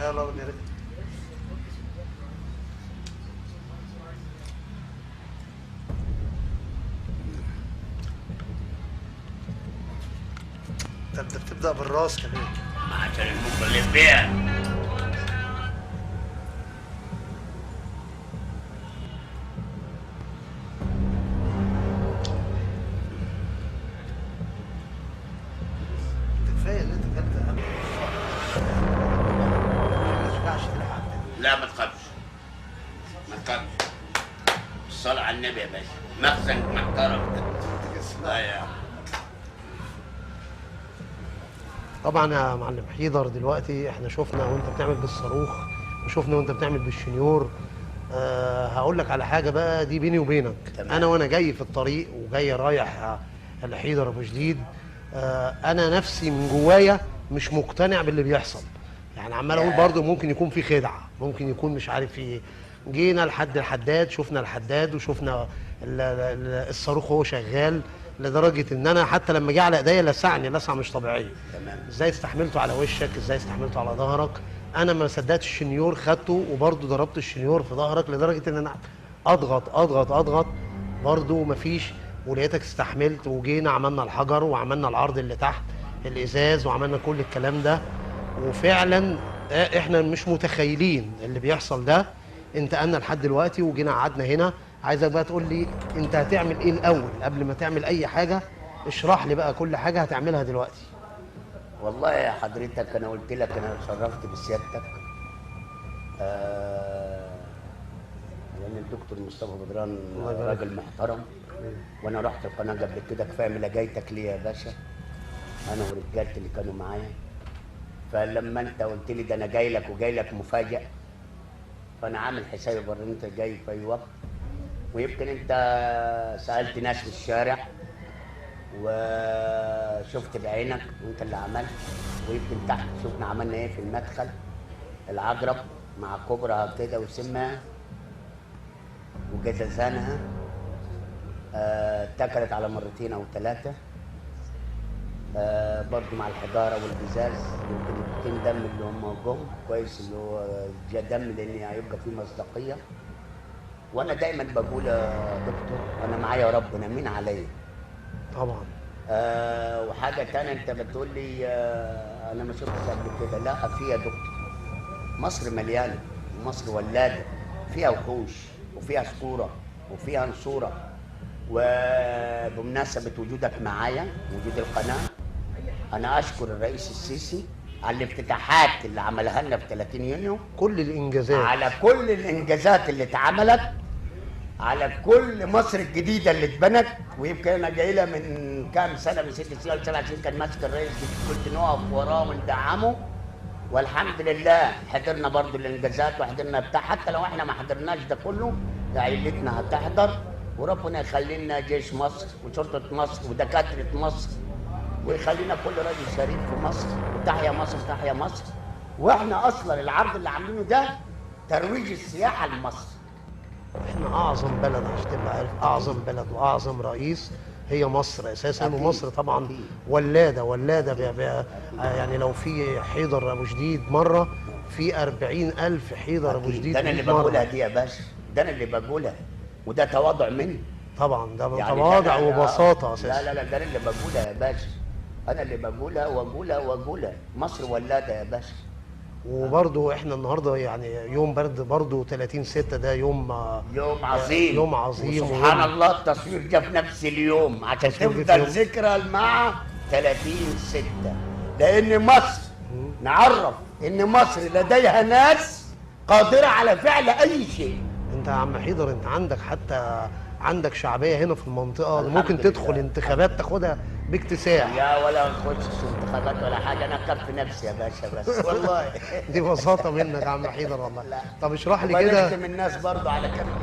يلا نرجع. انت بتبدأ بالراس كمان. عشان المخ اللي فيها. كفايه ان انت كلت اهم. ما ترجعش تلعب. لا ما تخافش، ما تخافش. الصلاة على النبي يا باشا، مخزن محترم. ايوه. طبعا يا معلم حيدر، دلوقتي احنا شفنا وانت بتعمل بالصاروخ وشفنا وانت بتعمل بالشنيور. هقول لك على حاجه بقى، دي بيني وبينك. تمام. انا وانا جاي في الطريق وجاي رايح لحيدر ابو جديد، انا نفسي من جوايا مش مقتنع باللي بيحصل. يعني عمال اقول برضه ممكن يكون في خدعه، ممكن يكون مش عارف ايه. جينا لحد الحداد، شفنا الحداد وشفنا الصاروخ وهو شغال، لدرجه ان انا حتى لما جه على ايديا لسعني لسعه مش طبيعيه. تمام. ازاي استحملته على وشك، ازاي استحملته على ظهرك. انا ما صدقت الشنيور خدته وبرضه ضربت الشنيور في ظهرك لدرجه ان انا اضغط اضغط اضغط برضه مفيش، ولقيتك استحملت. وجينا عملنا الحجر وعملنا العرض اللي تحت الازاز وعملنا كل الكلام ده، وفعلا احنا مش متخيلين اللي بيحصل ده. انتقلنا لحد دلوقتي وجينا قعدنا هنا. عايزك بقى تقول لي انت هتعمل ايه الاول قبل ما تعمل اي حاجه. اشرح لي بقى كل حاجه هتعملها دلوقتي. والله يا حضرتك انا قلت لك انا اتشرفت بسيادتك. لان الدكتور مصطفى بدران راجل محترم، وانا رحت القناه قبل كده. كفايه ملاجيتك ليا يا باشا، انا ورجالتي اللي كانوا معايا. فلما انت قلت لي ده انا جاي لك وجاي لك مفاجئ، فانا عامل حسابي بره انت جاي في اي وقت. ويمكن انت سالت ناس في الشارع وشفت بعينك وانت اللي عملت. ويمكن تحت شفنا عملنا ايه في المدخل. العقرب مع كبرها كده وسمها وجزازانها اتكلت على مرتين او ثلاثه. برضه مع الحجاره والازاز. يمكن التين دم اللي هم جم كويس، اللي هو جا دم، لان هيبقى فيه مصداقيه. وانا دايما بقول يا دكتور انا معايا ربنا، مين عليا؟ طبعا. وحاجه ثانيه انت بتقول لي انا ما شفتش قبل كده. لا، في يا دكتور، مصر مليانه، مصر ولاده، فيها وحوش وفيها صخوره وفيها نصوره. وبمناسبه وجودك معايا وجود القناه، انا اشكر الرئيس السيسي على الافتتاحات اللي عملها لنا في 30 يونيو، كل الانجازات، على كل الانجازات اللي اتعملت، على كل مصر الجديده اللي اتبنت. ويمكن انا جاي لها من كام سنه، من 6 سنين ولا 7 سنين، كان ماسك الرئيس، كنت نقف وراه وندعمه. والحمد لله حضرنا برضو الانجازات وحضرنا بتاع. حتى لو احنا ما حضرناش ده كله، ده عيلتنا هتحضر. وربنا يخلي لنا جيش مصر وشرطه مصر ودكاتره مصر، ويخلينا كل راجل شريف في مصر. وتحيا مصر تحيا مصر. واحنا اصلا العرض اللي عاملينه ده ترويج السياحه لمصر. احنا اعظم بلد عشان تبقى عارف، اعظم بلد واعظم رئيس هي مصر اساسا. أكيد. ومصر طبعا أكيد. ولاده يعني لو في حيدر ابو جديد مره، في 40,000 حيدر ابو جديد. ده انا اللي بقولها دي يا باشا، ده انا اللي بقولها، وده تواضع مني. طبعا ده يعني تواضع وبساطه اساسا. لا لا لا، ده انا اللي بقولها يا باشا، انا اللي بقولها واقولها. مصر ولاده يا باشا. وبرضو احنا النهارده يعني يوم برد، برضو 30/6 ده يوم عظيم. يوم عظيم. سبحان الله التصوير جه في نفس اليوم عشان تفضل ذكرى مع 30/6، لان مصر نعرف ان مصر لديها ناس قادره على فعل اي شيء. انت يا عم حيدر، انت عندك حتى عندك شعبيه هنا في المنطقه، ممكن تدخل انتخابات تاخدها باكتساح. لا ولا نخش انتخابات ولا حاجه، انا كفي نفسي يا باشا بس والله. دي بساطه منك يا عم حيدر والله. لا. طب اشرح لي كده. من الناس برضه على كم